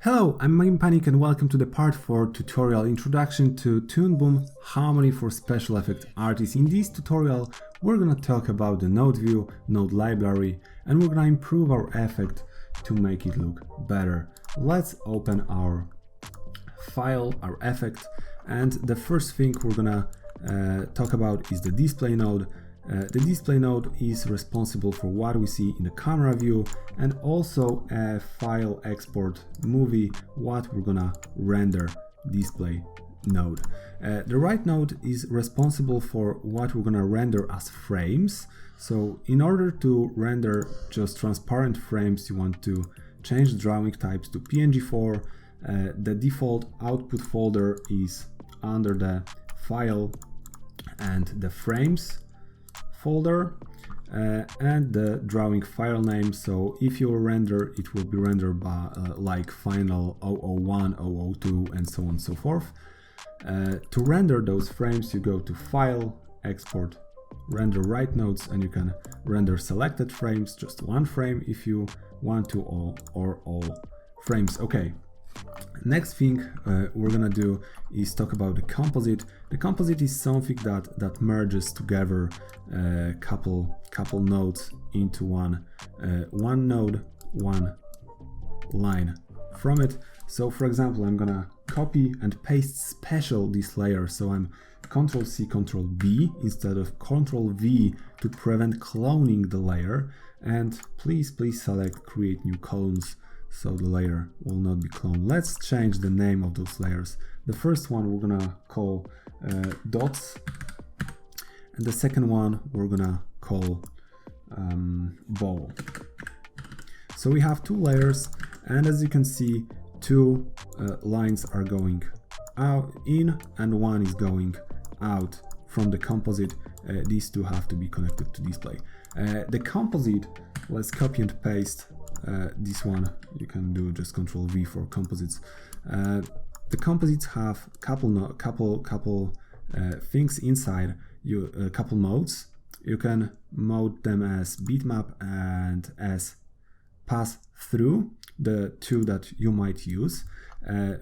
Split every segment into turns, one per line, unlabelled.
Hello, I'm Maginpanic and welcome to the part 4 tutorial introduction to Toonboom Harmony for special effect artists. In this tutorial, we're gonna talk about the node view, node library, and we're gonna improve our effect to make it look better. Let's open our file, our effect, and the first thing we're gonna talk about is the display node. The display node is responsible for what we see in the camera view and also a file export movie, what we're gonna render display node. The right node is responsible for what we're gonna render as frames. So in order to render just transparent frames, you want to change the drawing types to PNG4. The default output folder is under the file and the frames folder and the drawing file name. So if you render, it will be rendered by like final 001, 002 and so on and so forth. To render those frames, you go to File, Export, Render Right Nodes, and you can render selected frames, just one frame if you want to, or all frames. Okay. Next thing we're gonna do is talk about the composite. The composite is something that merges together a couple nodes into one node, one line from it. So for example, I'm gonna copy and paste special this layer. So I'm Ctrl+C, Ctrl+V instead of Ctrl+V to prevent cloning the layer. And please select Create New Columns, so the layer will not be cloned. Let's change the name of those layers. The first one we're gonna call dots, and the second one we're gonna call ball. So we have two layers, and as you can see, two lines are going out in and one is going out from the composite. These two have to be connected to display. The composite, let's copy and paste this one. You can do just Ctrl+V for composites. The composites have couple things inside. Couple modes. You can mode them as bitmap and as pass through, the two that you might use.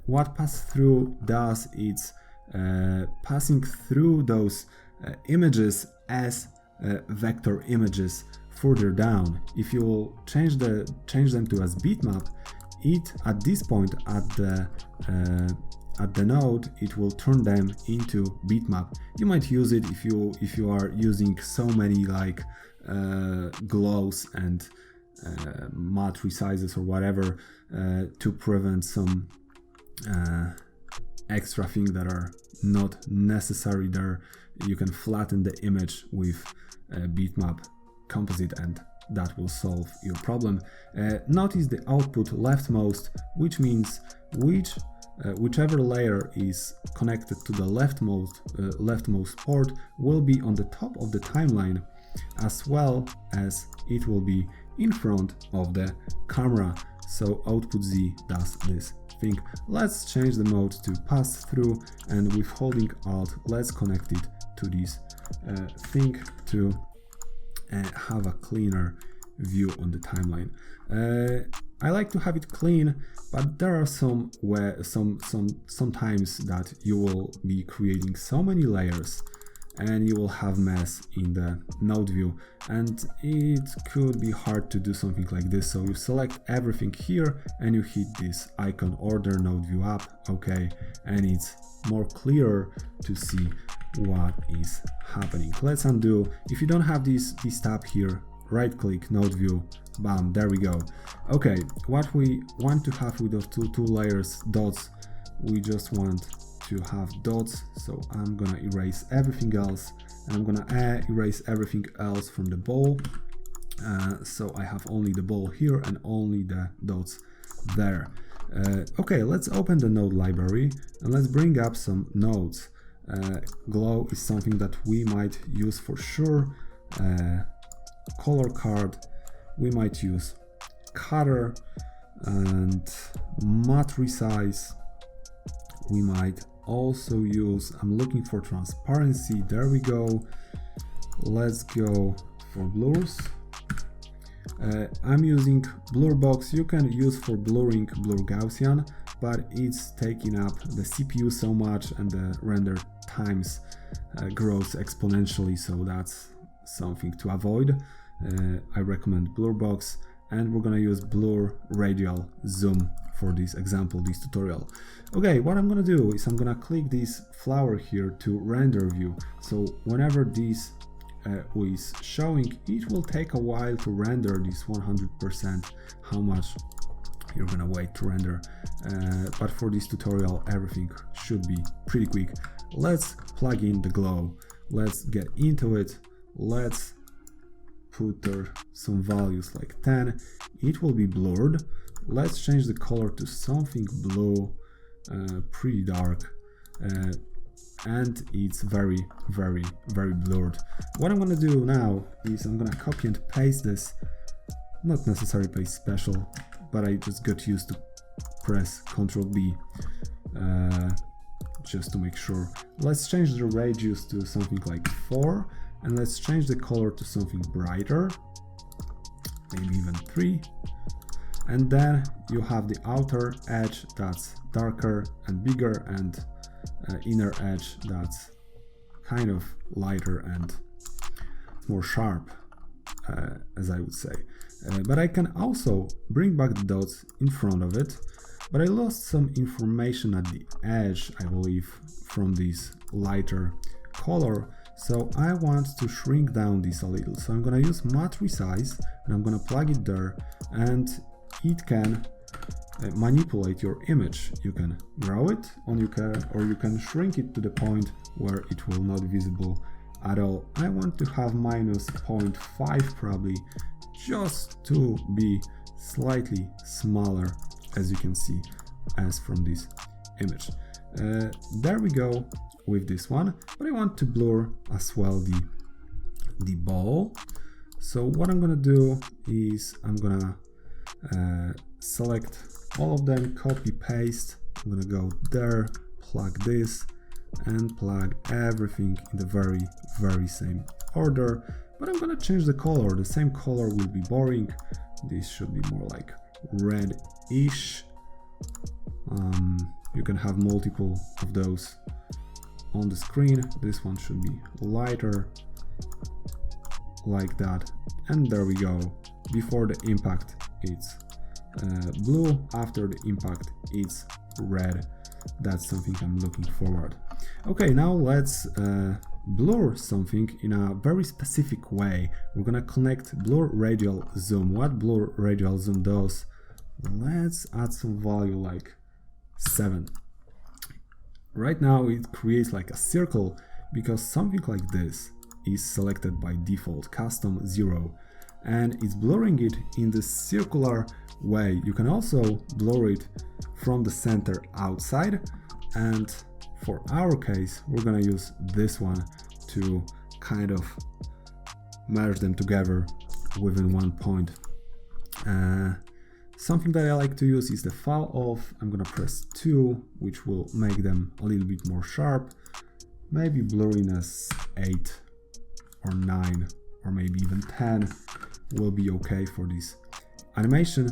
What pass through does, it's passing through those images as vector images further down. If you will change them to as bitmap, it at this point at the node, it will turn them into bitmap. You might use it if you are using so many like glows and matte-resizes or whatever to prevent some extra things that are not necessary there. You can flatten the image with bitmap composite and that will solve your problem. Notice the output leftmost, which means whichever layer is connected to the leftmost port will be on the top of the timeline, as well as it will be in front of the camera. So output Z does this thing. Let's change the mode to pass through, and with holding Alt, let's connect it to this thing to have a cleaner view on the timeline. I like to have it clean, but there are sometimes that you will be creating so many layers and you will have mess in the node view, and it could be hard to do something like this. So you select everything here and you hit this icon, order node view up, okay, and it's more clearer to see what is happening. Let's undo. If you don't have this tab here, right click, node view, bam, there we go. Okay, what we want to have with those two layers, dots, we just want to have dots. So I'm gonna erase everything else, and I'm gonna erase everything else from the ball. So I have only the ball here and only the dots there. Okay, let's open the node library and let's bring up some nodes. Glow is something that we might use for sure. Color card, we might use cutter, and matte-resize we might also use. I'm looking for transparency, there we go. Let's go for blurs. I'm using blur box. You can use for blurring blur Gaussian, but it's taking up the CPU so much and the render times grows exponentially, so that's something to avoid. I recommend blur box, and we're gonna use blur radial zoom for this example, this tutorial. Okay, what I'm gonna do is I'm gonna click this flower here to render view. So whenever this is showing, it will take a while to render this 100%, how much you're gonna wait to render. But for this tutorial, everything should be pretty quick. Let's plug in the glow. Let's get into it. Let's put there some values like 10. It will be blurred. Let's change the color to something blue, pretty dark, and it's very blurred. What I'm gonna do now is I'm gonna copy and paste this. Not necessarily paste special, but I just got used to press Ctrl B just to make sure. Let's change the radius to something like 4, and let's change the color to something brighter, maybe even 3. And then you have the outer edge that's darker and bigger, and inner edge that's kind of lighter and more sharp, as I would say. But I can also bring back the dots in front of it, but I lost some information at the edge, I believe, from this lighter color. So I want to shrink down this a little. So I'm gonna use matte-resize, and I'm gonna plug it there, and it can manipulate your image. You can grow it, or you can shrink it to the point where it will not be visible at all. I want to have -0.5 probably, just to be slightly smaller, as you can see, as from this image. There we go with this one, but I want to blur as well the ball. So what I'm gonna do is I'm gonna select all of them, copy paste. I'm gonna go there, plug this, and plug everything in the very same order. But I'm gonna change the color. The same color will be boring. This should be more like red-ish. You can have multiple of those on the screen. This one should be lighter, like that. And there we go. Before the impact, it's blue. After the impact, it's red. That's something I'm looking forward. Okay, now let's blur something in a very specific way. We're gonna connect blur radial zoom. What blur radial zoom does, let's add some value like 7. Right now it creates like a circle because something like this is selected by default, custom 0, and it's blurring it in the circular way. You can also blur it from the center outside, and for our case we're gonna use this one to kind of merge them together within one point. Something that I like to use is the file off. I'm gonna press 2, which will make them a little bit more sharp. Maybe blurriness 8 or 9 or maybe even 10 will be okay for this animation,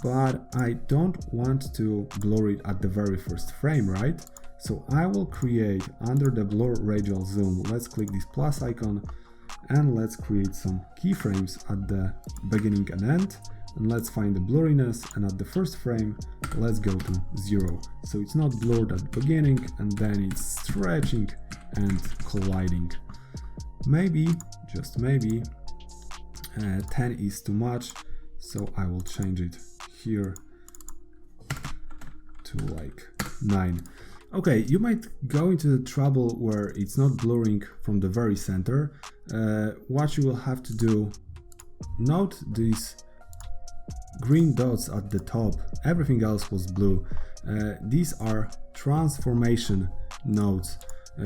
but I don't want to blur it at the very first frame, right? So I will create under the blur radial zoom, let's click this plus icon and let's create some keyframes at the beginning and end, and let's find the blurriness, and at the first frame let's go to 0, so it's not blurred at the beginning and then it's stretching and colliding. Maybe, just maybe, 10 is too much, so I will change it here to like 9. Okay, you might go into the trouble where it's not blurring from the very center. What you will have to do, note these green dots at the top, everything else was blue. These are transformation nodes.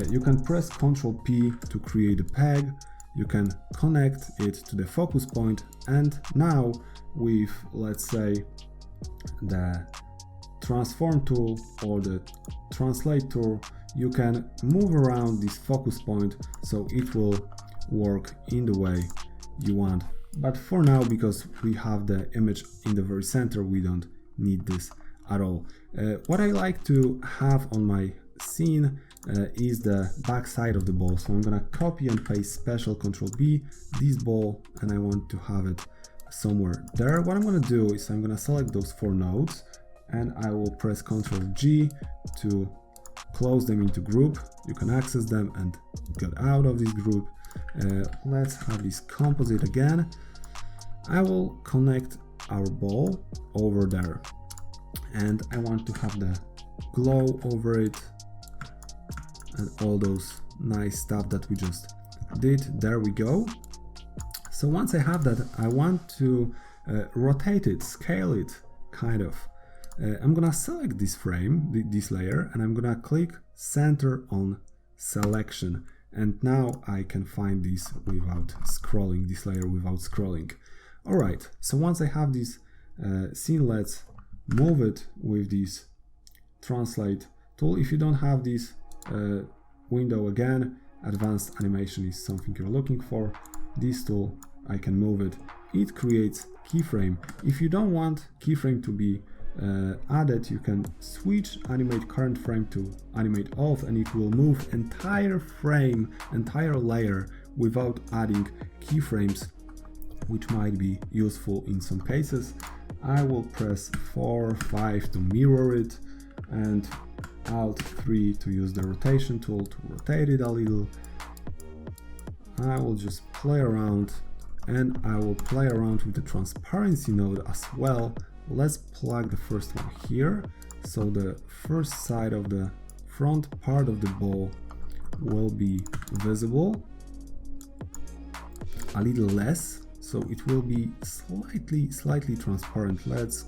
You can press Ctrl P to create a peg, you can connect it to the focus point, and now with, let's say, the transform tool or the translate tool, you can move around this focus point so it will work in the way you want But for now, because we have the image in the very center, we don't need this at all. What I like to have on my scene is the back side of the ball. So I'm gonna copy and paste special Ctrl B, this ball, and I want to have it somewhere there. What I'm gonna do is I'm gonna select those 4 nodes and I will press Ctrl G to close them into group. You can access them and get out of this group. Let's have this composite again. I will connect our ball over there and I want to have the glow over it and all those nice stuff that we just did. There we go. So once I have that, I want to rotate it, scale it, kind of. I'm gonna select this frame, this layer, and I'm gonna click center on selection. And now I can find this without scrolling, this layer without scrolling. All right, so once I have this scene, let's move it with this translate tool. If you don't have this window again, advanced animation is something you're looking for. This tool, I can move it. It creates keyframe. If you don't want keyframe to be added, you can switch animate current frame to animate off and it will move entire frame, entire layer without adding keyframes, which might be useful in some cases. I will press 4, 5 to mirror it and Alt 3 to use the rotation tool to rotate it a little. I will just play around and I will play around with the transparency node as well. Let's plug the first one here. So the first side of the front part of the ball will be visible a little less. So it will be slightly transparent. Let's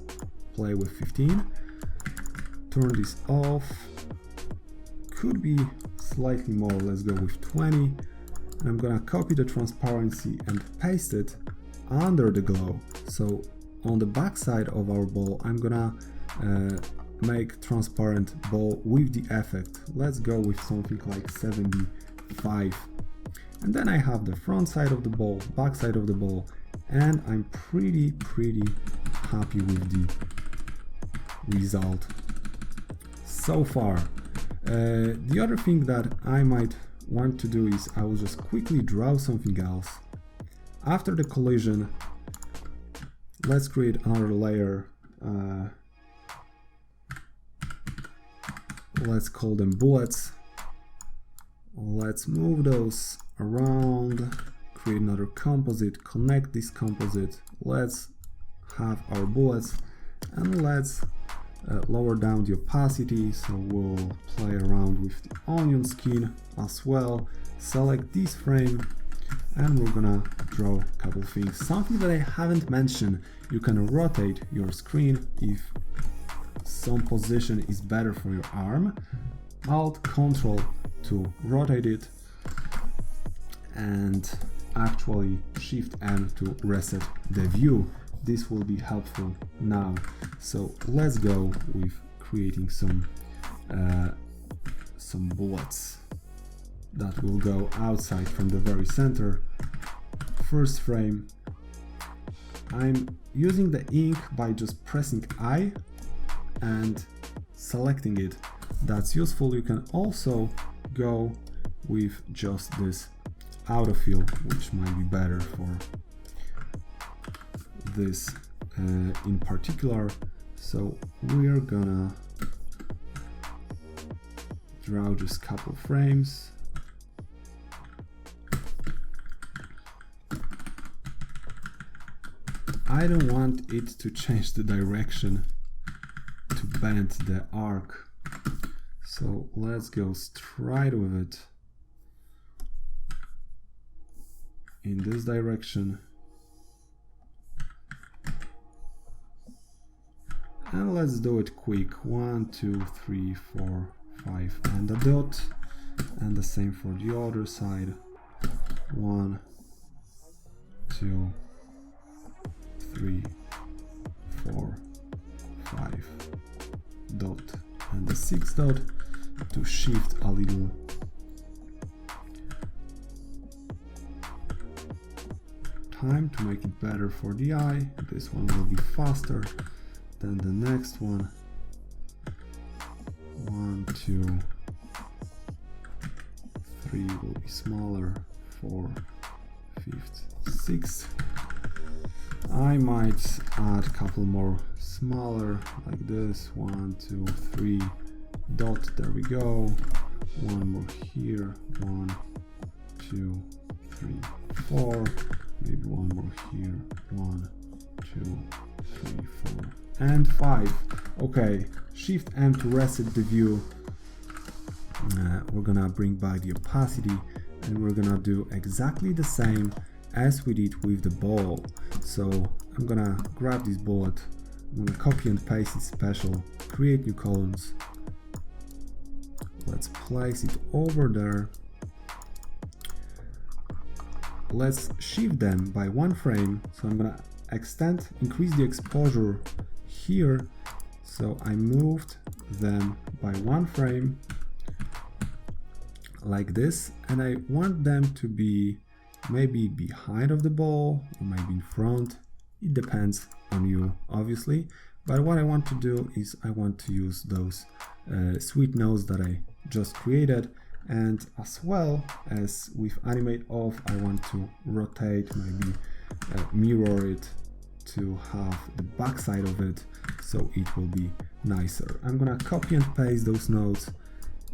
play with 15. Turn this off. Could be slightly more. Let's go with 20. And I'm gonna copy the transparency and paste it under the glow. So on the back side of our ball, I'm gonna make transparent ball with the effect. Let's go with something like 75. And then I have the front side of the ball, back side of the ball, and I'm pretty happy with the result so far. The other thing that I might want to do is I will just quickly draw something else. After the collision, let's create another layer. Let's call them bullets. Let's move those around, create another composite, connect this composite. Let's have our bullets and let's lower down the opacity. So we'll play around with the onion skin as well. Select this frame and we're gonna draw a couple things. Something that I haven't mentioned, you can rotate your screen if some position is better for your arm. Alt Control to rotate it and actually Shift N to reset the view. This will be helpful now. So let's go with creating some bullets that will go outside from the very center. First frame, I'm using the ink by just pressing I and selecting it. That's useful. You can also go with just this autofill, which might be better for this in particular. So we're gonna draw just a couple frames. I don't want it to change the direction, to bend the arc. So let's go straight with it in this direction. And let's do it quick. 1, 2, 3, 4, 5, and a dot. And the same for the other side. 1, 2, 3, 4, 5, dot. And the 6th dot to shift a little. time to make it better for the eye. This one will be faster than the next one. 1, 2, 3 will be smaller, 4, 5, 6. I might add a couple more smaller like this. 1, 2, 3 dot, there we go. One more here, 1, 2, 3, 4. Maybe one more here, 1, 2, 3, 4, and 5. Okay, Shift M to reset the view. We're gonna bring back the opacity, and we're gonna do exactly the same as we did with the ball. So I'm gonna grab this bullet, I'm gonna copy and paste it special, create new columns. Let's place it over there. Let's shift them by 1 frame. So I'm gonna increase the exposure here. So I moved them by 1 frame like this, and I want them to be maybe behind of the ball or maybe in front. It depends on you, obviously. But what I want to do is I want to use those sweet nodes that I just created, and as well as with animate off, I want to rotate, maybe mirror it to have the backside of it, so it will be nicer. I'm gonna copy and paste those nodes,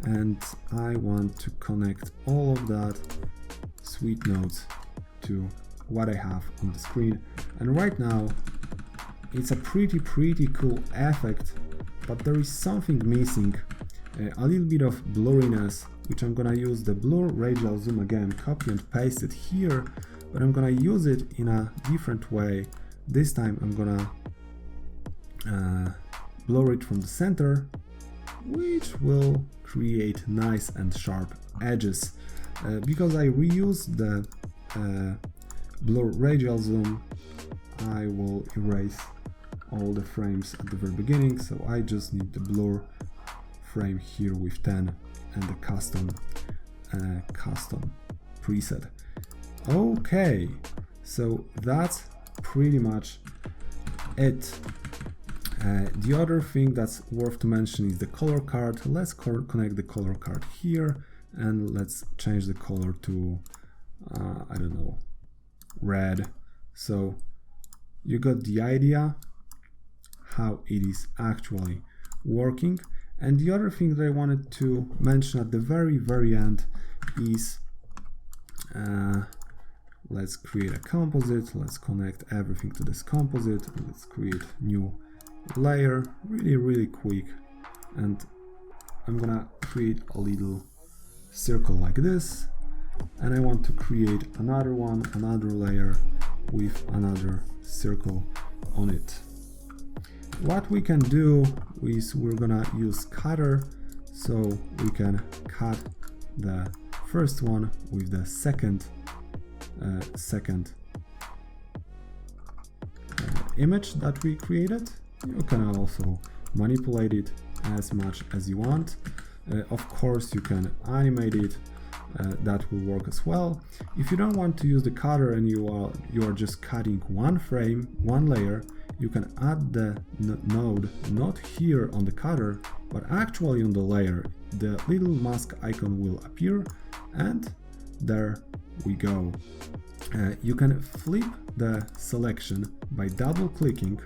and I want to connect all of that sweet nodes to what I have on the screen. And right now it's a pretty cool effect, but there is something missing, a little bit of blurriness, which I'm gonna use the blur radial zoom again, copy and paste it here, but I'm gonna use it in a different way. This time I'm gonna blur it from the center, which will create nice and sharp edges. Because I reuse the blur radial zoom, I will erase all the frames at the very beginning, so I just need the blur frame here with 10 and the custom preset. Okay, so that's pretty much it. The other thing that's worth to mention is the color card. Let's connect the color card here, and let's change the color to I don't know, red. So you got the idea how it is actually working. And the other thing that I wanted to mention at the very end is let's create a composite. Let's connect everything to this composite. Let's create new layer really quick, and I'm gonna create a little circle like this, and I want to create another one, another layer with another circle on it. What we can do is we're gonna use cutter, so we can cut the first one with the second image that we created. You can also manipulate it as much as you want. Of course, you can animate it. That will work as well. If you don't want to use the cutter and you are just cutting one frame, one layer, you can add the node not here on the cutter, but actually on the layer. The little mask icon will appear, and there we go. You can flip the selection by double clicking.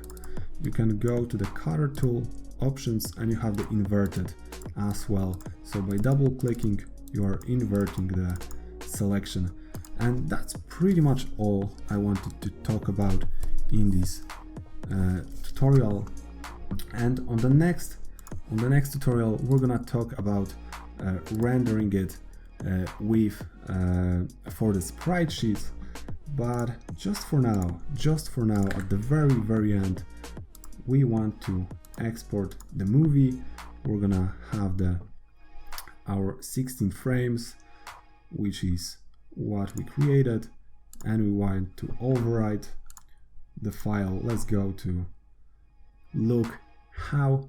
You can go to the cutter tool options, and you have the inverted as well. So by double clicking, you are inverting the selection. And that's pretty much all I wanted to talk about in this tutorial. And on the next tutorial, we're gonna talk about rendering it with for the sprite sheet. But just for now, at the very end, we want to export the movie. We're gonna have our 16 frames, which is what we created, and we want to overwrite the file. Let's go to look how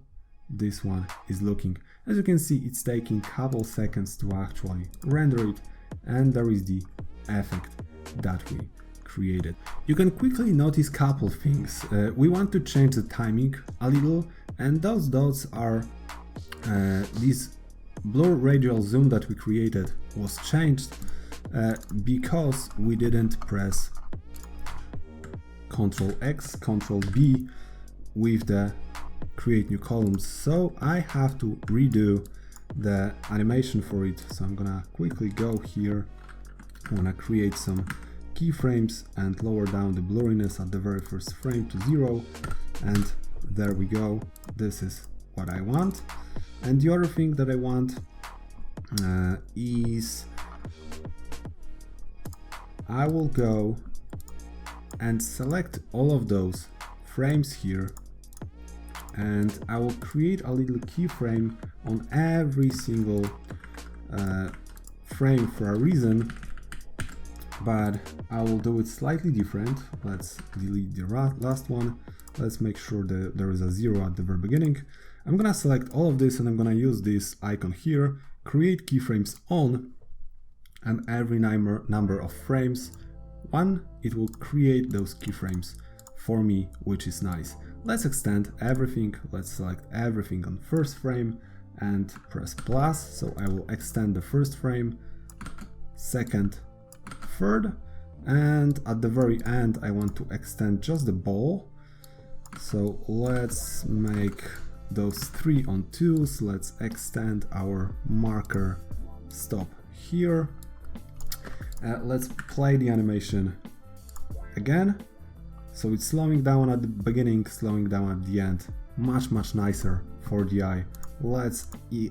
this one is looking. As you can see, it's taking a couple seconds to actually render it, and there is the effect that we created. You can quickly notice couple things. We want to change the timing a little, and those dots are this blur radial zoom that we created was changed because we didn't press Ctrl X, Ctrl B with the create new columns. So I have to redo the animation for it. So I'm gonna quickly go here. I'm gonna create some keyframes and lower down the blurriness at the very first frame to 0. And there we go. This is what I want. And the other thing that I want is I will go and select all of those frames here, and I will create a little keyframe on every single frame for a reason, but I will do it slightly different. Let's delete the last one. Let's make sure that there is a 0 at the very beginning. I'm gonna select all of this and I'm gonna use this icon here, create keyframes on, and every number of frames, it will create those keyframes for me, which is nice. Let's extend everything. Let's select everything on first frame and press plus. So I will extend the first frame, second, third, and at the very end I want to extend just the ball. So let's make those 3 on 2s. Let's extend our marker stop here. Let's play the animation again. So it's slowing down at the beginning, slowing down at the end. Much nicer for the eye. Let's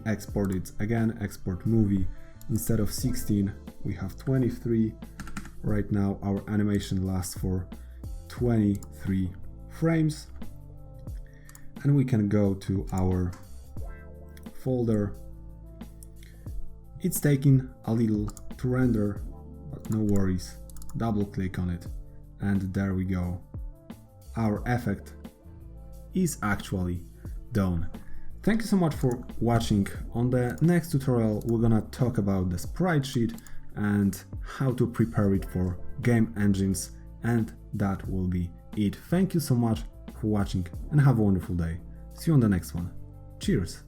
export it again, export movie. Instead of 16, we have 23. Right now our animation lasts for 23 frames. And we can go to our folder. It's taking a little to render, but no worries. Double click on it and there we go. Our effect is actually done. Thank you so much for watching. On the next tutorial we're gonna talk about the sprite sheet and how to prepare it for game engines, and that will be it. Thank you so much for watching and have a wonderful day. See you on the next one. Cheers!